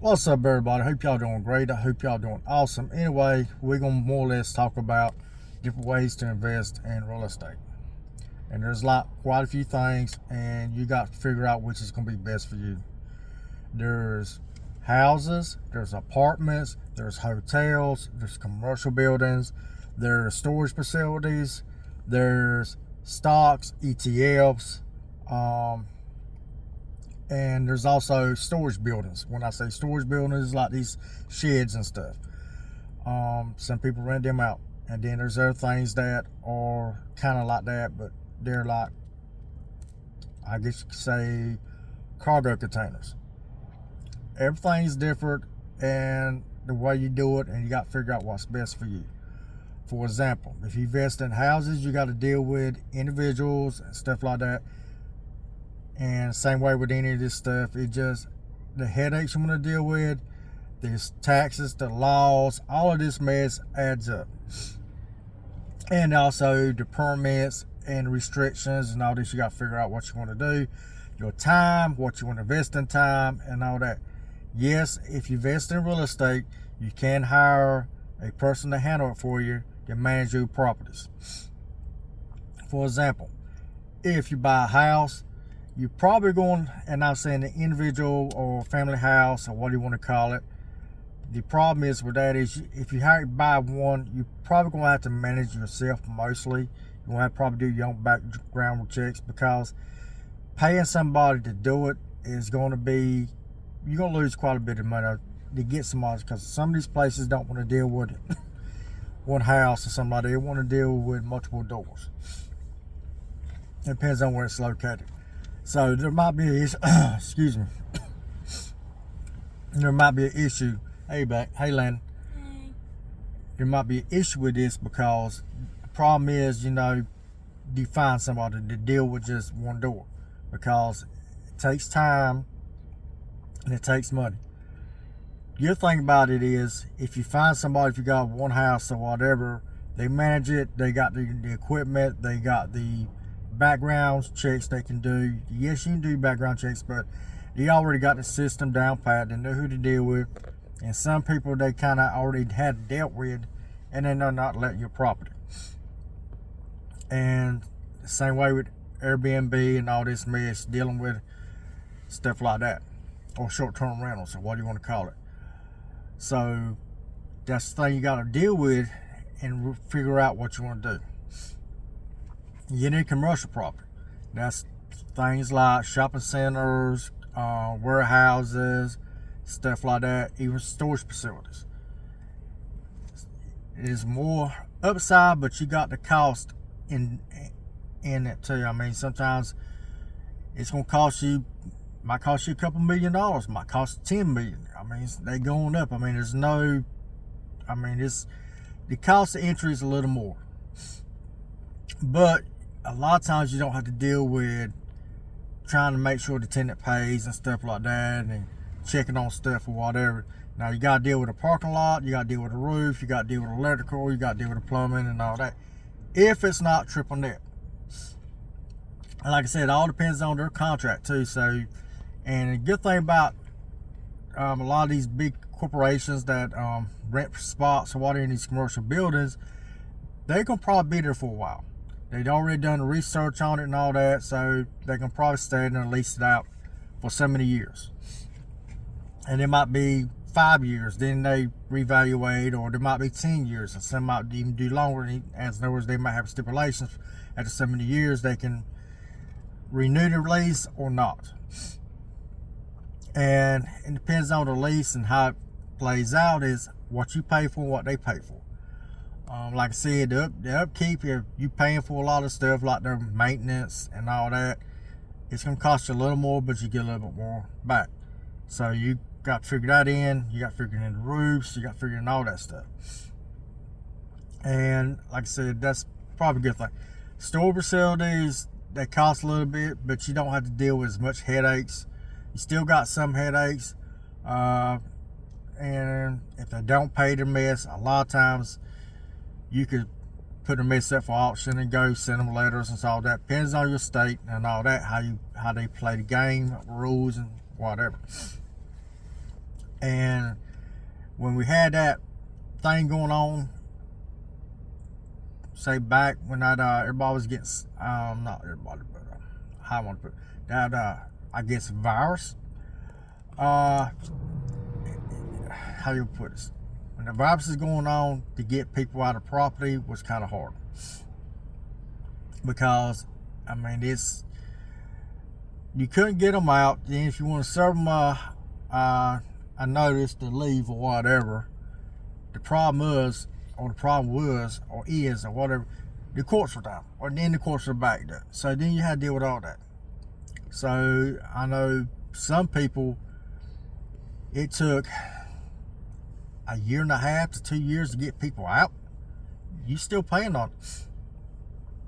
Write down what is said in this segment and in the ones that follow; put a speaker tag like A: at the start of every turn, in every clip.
A: What's up, everybody? Hope y'all doing great. I hope y'all doing awesome. Anyway, we're gonna more or less talk about different ways to invest in real estate. And there's quite a few things, and you got to figure out which is gonna be best for you. There's houses, there's apartments, there's hotels, there's commercial buildings, there's storage facilities, there's stocks, ETFs, and there's also storage buildings. When I say storage buildings, like these sheds and stuff. Some people rent them out. And then there's other things that are kind of like that, but they're like, I guess you could say, cargo containers. Everything's different, and the way you do it, and you got to figure out what's best for you. For example, if you invest in houses, you got to deal with individuals and stuff like that. And same way with any of this stuff, it just, the headaches you want to deal with, there's taxes, the laws, all of this mess adds up. And also the permits and restrictions and all this, you got to figure out what you want to do. Your time, what you want to invest in time, and all that. Yes, if you invest in real estate, you can hire a person to handle it for you to manage your properties. For example, if you buy a house, you're probably going, and I'm saying the individual or family house or what do you want to call it. The problem is with that is if you buy one, you're probably going to have to manage yourself mostly. You're going to have to probably do your own background checks, because paying somebody to do it is going to be, you're going to lose quite a bit of money to get somebody, because some of these places don't want to deal with one house or somebody. They want to deal with multiple doors. It depends on where it's located. So there might be an excuse me. There might be an issue. Hey, Len.
B: Hey.
A: There might be an issue with this, because the problem is, you find somebody to deal with just one door, because it takes time and it takes money. The other thing about it is, if you find somebody, if you got one house or whatever, they manage it, they got the equipment, they got the background checks they can do. Yes, you can do background checks, but they already got the system down pat. They know who to deal with. And some people they kind of already had dealt with, and then they're not letting your property. And the same way with Airbnb and all this mess, dealing with stuff like that, or short-term rentals, or what do you want to call it. So that's the thing you got to deal with and figure out what you want to do. You need commercial property. That's things like shopping centers, warehouses, stuff like that, even storage facilities. It is more upside, but you got the cost in it too. I mean, sometimes it's gonna might cost you a couple $1 million, might cost $10 million. I mean, they going up. I mean, the cost of entry is a little more, but a lot of times you don't have to deal with trying to make sure the tenant pays and stuff like that, and checking on stuff or whatever. Now you got to deal with a parking lot, you got to deal with a roof, you got to deal with electrical, you got to deal with the plumbing and all that, if it's not triple net. And like I said, it all depends on their contract too. So, and the good thing about a lot of these big corporations that rent spots or whatever in these commercial buildings, they can probably be there for a while. They'd already done the research on it and all that, so they can probably stay there and lease it out for so many years. And it might be 5 years, then they reevaluate, or there might be 10 years, and some might even do longer. As in other words, they might have stipulations after so many years they can renew the lease or not. And it depends on the lease and how it plays out, is what you pay for, what they pay for. Like I said, the upkeep, if you paying for a lot of stuff like their maintenance and all that, it's going to cost you a little more, but you get a little bit more back. So you got to figure that in. You got to figure in the roofs. You got to figure in all that stuff. And like I said, that's probably a good thing. Storage facilities, they cost a little bit, but you don't have to deal with as much headaches. You still got some headaches. And if they don't pay their mess, a lot of times you could put a mess up for auction and go send them letters and all that. Depends on your state and all that, how they play the game, rules and whatever. And when we had that thing going on, say back when that everybody was getting not everybody, but how I want to put it, that I guess virus. How do you put this? When the virus is going on, to get people out of property was kind of hard, because I mean you couldn't get them out. Then if you want to serve them a notice to leave or whatever, the problem was or whatever, the courts were down, or then the courts were backed up. So then you had to deal with all that. So I know some people, it took a year and a half to 2 years to get people out. You still paying on it.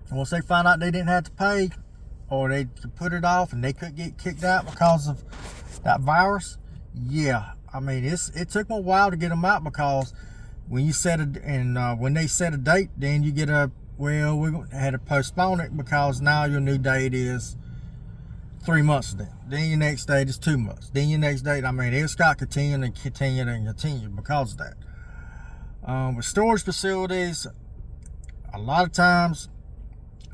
A: And once they found out they didn't have to pay, or they could put it off and they couldn't get kicked out because of that virus, yeah, I mean it took them a while to get them out, because when you set when they set a date, then you get we had to postpone it, because now your new date is 3 months then your next date is 2 months, then your next date, I mean it's got continued because of that. With storage facilities, a lot of times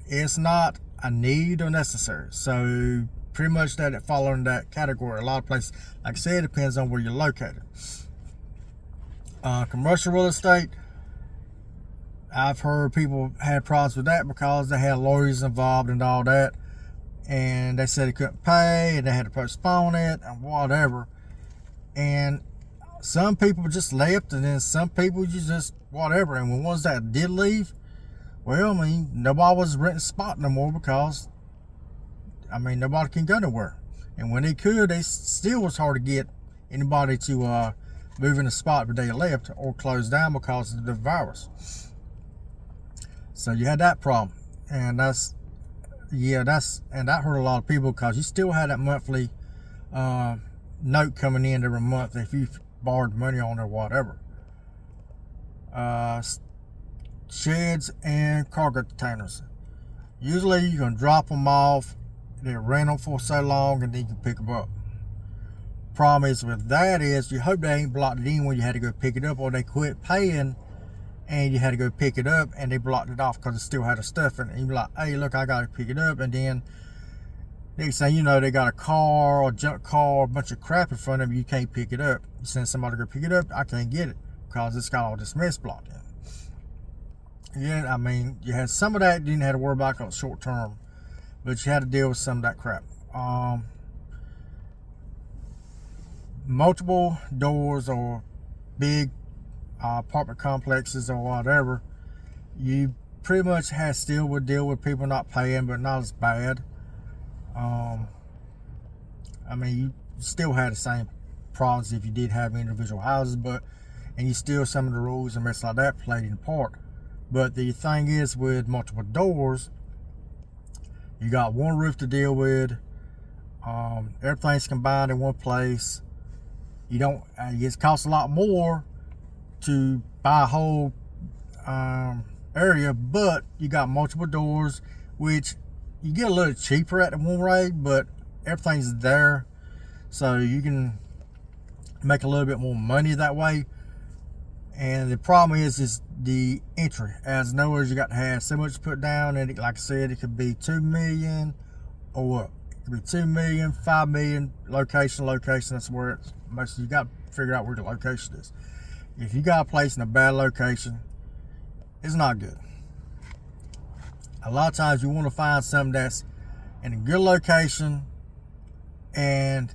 A: it's not a need or necessary, so pretty much that it falls in that category. A lot of places, like I said, it depends on where you're located. Commercial real estate, I've heard people had problems with that because they had lawyers involved and all that, and they said they couldn't pay and they had to postpone it and whatever. And some people just left, and then some people just whatever. And when ones that did leave, well, I mean, nobody was renting spot no more, because I mean nobody can go nowhere. And when they could, they still was hard to get anybody to move in the spot where they left or close down because of the virus. So you had that problem, and that hurt a lot of people, because you still had that monthly note coming in every month if you borrowed money on it or whatever. Sheds and cargo containers. Usually you can drop them off, they rent them for so long, and then you can pick them up. Problem is with that is you hope they ain't blocked it in when you had to go pick it up, or they quit paying and you had to go pick it up and they blocked it off because it still had the stuff in it. And you be like, hey, look, I gotta pick it up, and then they say, you know, they got a car or a junk car or a bunch of crap in front of you, you can't pick it up. You send somebody to go pick it up, I can't get it because it's got all this mess blocked in. Yeah, I mean, you had some of that you didn't have to worry about because short term, but you had to deal with some of that crap. Multiple doors or big apartment complexes or whatever, you pretty much would deal with people not paying, but not as bad. I mean, you still had the same problems if you did have individual houses, and you still, some of the rules and mess like that played in part. But the thing is, with multiple doors, you got one roof to deal with. Everything's combined in one place. It costs a lot more to buy a whole area, but you got multiple doors, which you get a little cheaper at the one rate, but everything's there, so you can make a little bit more money that way. And the problem is the entry. As nowhere, you got to have so much put down, and like I said, it could be 2 million or what? It could be 2 million, 5 million, location. That's where it's most. You got to figure out where the location is. If you got a place in a bad location, it's not good. A lot of times you want to find something that's in a good location and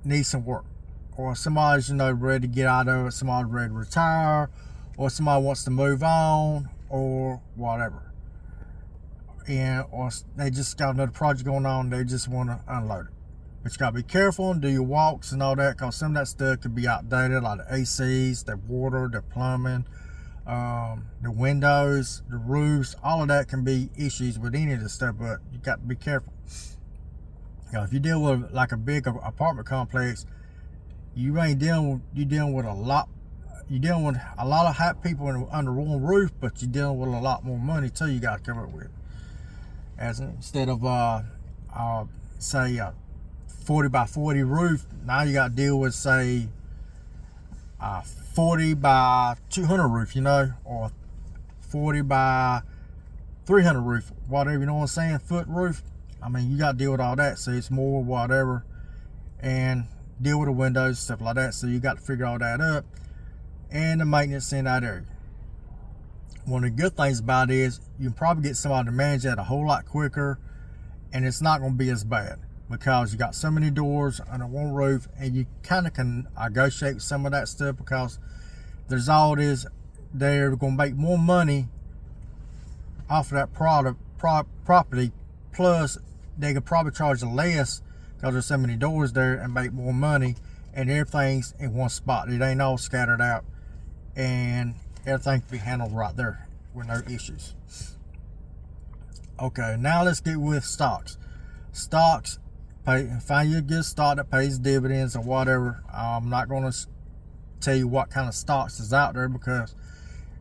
A: needs some work, or somebody's ready to get out of it, somebody's ready to retire, or somebody wants to move on, or whatever, or they just got another project going on, they just want to unload it. But you got to be careful and do your walks and all that, because some of that stuff could be outdated, like the ACs, the water, the plumbing, the windows, the roofs. All of that can be issues with any of this stuff, but you got to be careful. If you deal with like a big apartment complex, you're dealing with a lot of people under one roof, but you're dealing with a lot more money too. You got to come up with, as instead of say a 40 by 40 roof, now you got to deal with, say, 40 by 200 roof, or 40 by 300 roof, whatever, you know what I'm saying, foot roof. I mean, you got to deal with all that, so it's more whatever, and deal with the windows, stuff like that. So you got to figure all that up, and the maintenance in that area. One of the good things about it is you can probably get somebody to manage that a whole lot quicker, and it's not going to be as bad because you got so many doors under one roof, and you kind of can negotiate some of that stuff because there's all this. They're going to make more money off of that property, plus they could probably charge less because there's so many doors there and make more money, and everything's in one spot. It ain't all scattered out, and everything can be handled right there with no issues. Okay, now let's get with stocks. Stocks, find you a good stock that pays dividends or whatever. I'm not going to tell you what kind of stocks is out there because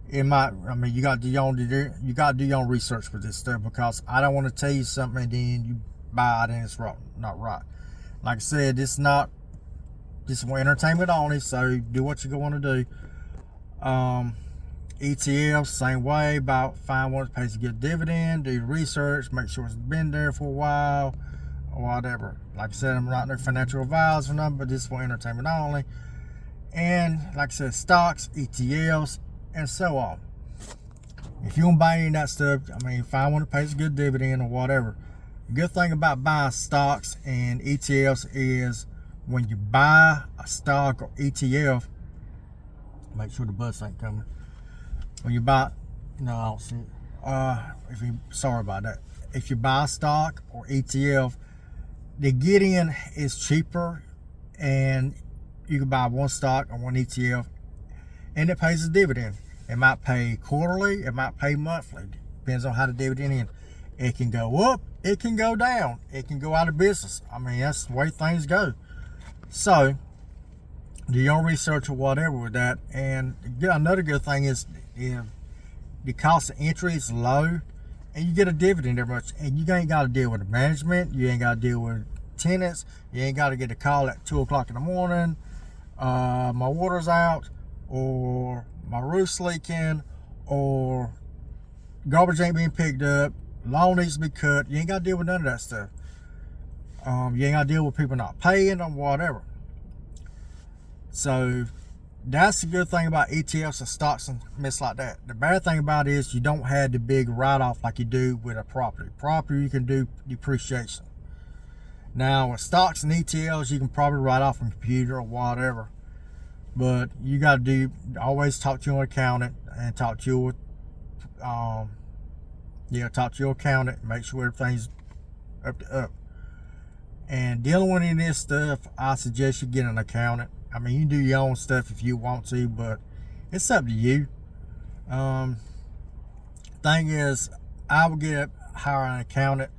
A: it might. I mean, you got to do your own research for this stuff, because I don't want to tell you something and then you buy it and it's wrong, not right. Like I said, this is for entertainment only, so do what you're going to do. ETFs, same way. Find one that pays a good dividend. Do your research. Make sure it's been there for a while or whatever. Like I said, I'm not no financial advisor or nothing, but this is for entertainment only. And like I said, stocks, ETFs, and so on. If you don't buy any of that stuff, I mean, find one that pays a good dividend or whatever. The good thing about buying stocks and ETFs is when you buy a stock or ETF, make sure the bus ain't coming. When you buy, no, I don't see it. Sorry about that. If you buy a stock or ETF, the get in is cheaper, and you can buy one stock or one ETF, and it pays a dividend. It might pay quarterly, it might pay monthly. Depends on how the dividend is. It can go up, it can go down, it can go out of business. I mean, that's the way things go. So, do your own research or whatever with that. And another good thing is the cost of entry is low, and you get a dividend every month. And you ain't got to deal with the management, you ain't got to deal with tenants, you ain't got to get a call at 2 o'clock in the morning. My water's out, or my roof's leaking, or garbage ain't being picked up, lawn needs to be cut. You ain't got to deal with none of that stuff. You ain't got to deal with people not paying or whatever. So that's the good thing about ETFs and stocks and mess like that. The bad thing about it is you don't have the big write-off like you do with a property. Property, you can do depreciation. Now with stocks and ETFs, you can probably write off on computer or whatever. But you got to always talk to your accountant and talk to your accountant. Make sure everything's up to up. And dealing with any of this stuff, I suggest you get an accountant. I mean, you can do your own stuff if you want to, but it's up to you. Thing is, I would hire an accountant.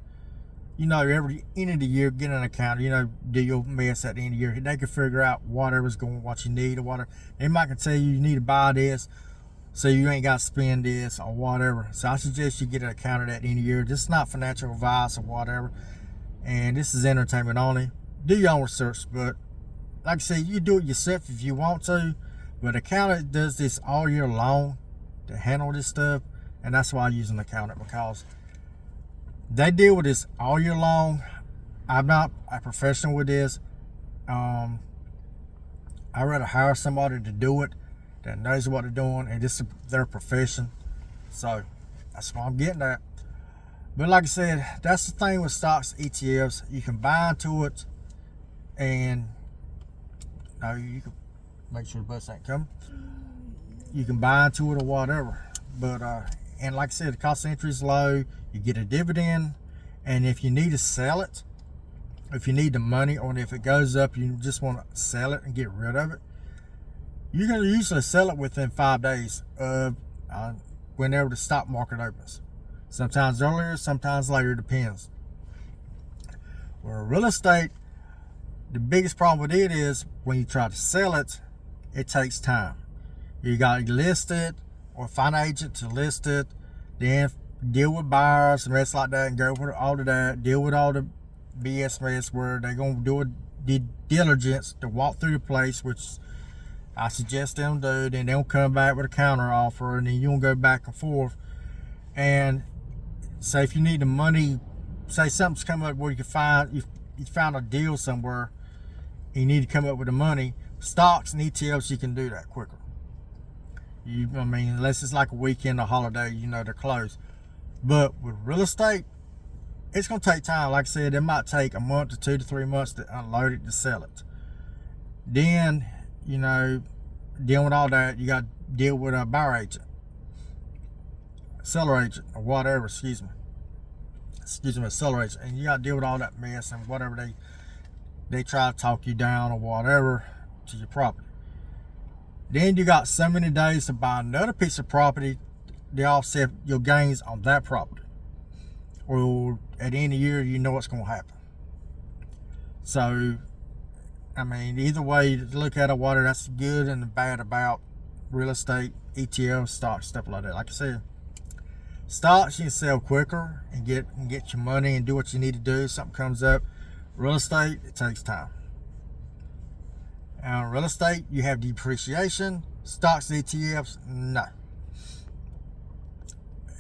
A: Every end of the year, get an accountant. Do your mess at the end of the year. They can figure out what you need or whatever. They might can tell you need to buy this, so you ain't got to spend this or whatever. So I suggest you get an accountant at the end of the year. This is not financial advice or whatever. And this is entertainment only. Do your own research, but like I said, you do it yourself if you want to. But accountant does this all year long to handle this stuff, and that's why I use an accountant, because they deal with this all year long. I'm not a professional with this. I'd rather hire somebody to do it that knows what they're doing, and this is their profession. So that's what I'm getting at. But like I said, that's the thing with stocks, ETFs. You can buy into it, and you can make sure the bus ain't coming. You can buy into it or whatever. But and like I said, the cost of entry is low. You get a dividend, and if you need to sell it, if you need the money, or if it goes up, you just want to sell it and get rid of it, you can usually sell it within 5 days of whenever the stock market opens. Sometimes earlier, sometimes later, depends. Where real estate, the biggest problem with it is when you try to sell it, it takes time. You got to list it or find an agent to list it, then deal with buyers and rest like that, and go over all of that, deal with all the BS mess where they're going to do a due diligence to walk through the place, which I suggest them do. Then they'll come back with a counter offer, and then you'll go back and forth. And say if you need the money, say something's come up where you found a deal somewhere, and you need to come up with the money. Stocks and ETFs, you can do that quicker. I mean, unless it's like a weekend or holiday, they're closed. But with real estate, it's going to take time. Like I said, it might take a month to 2 to 3 months to unload it, to sell it. Then, dealing with all that, you got to deal with a buyer agent, seller agent, or whatever, excuse me, a seller agent. And you got to deal with all that mess and whatever they try to talk you down or whatever to your property. Then you got so many days to buy another piece of property to offset your gains on that property. Or at the end of the year, you know what's going to happen. So, I mean, either way you look at it, that's the good and the bad about real estate, ETF, stocks, stuff like that. Like I said, stocks you can sell quicker and get your money and do what you need to do. Something comes up. Real estate, it takes time. Real estate, you have depreciation. Stocks, ETFs, no.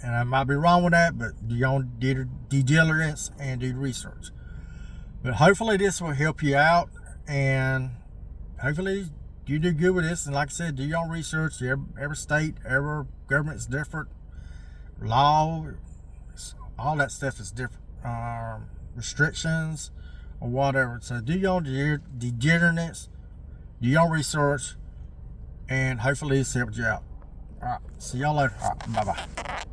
A: And I might be wrong with that, but do your own due diligence and do research. But hopefully this will help you out, and hopefully you do good with this. And like I said, do your own research. Every state, every government's different. Law, all that stuff is different. Restrictions or whatever. So do your own due diligence, do your own research, and hopefully this helped you out. All right, see y'all later. All right, bye-bye.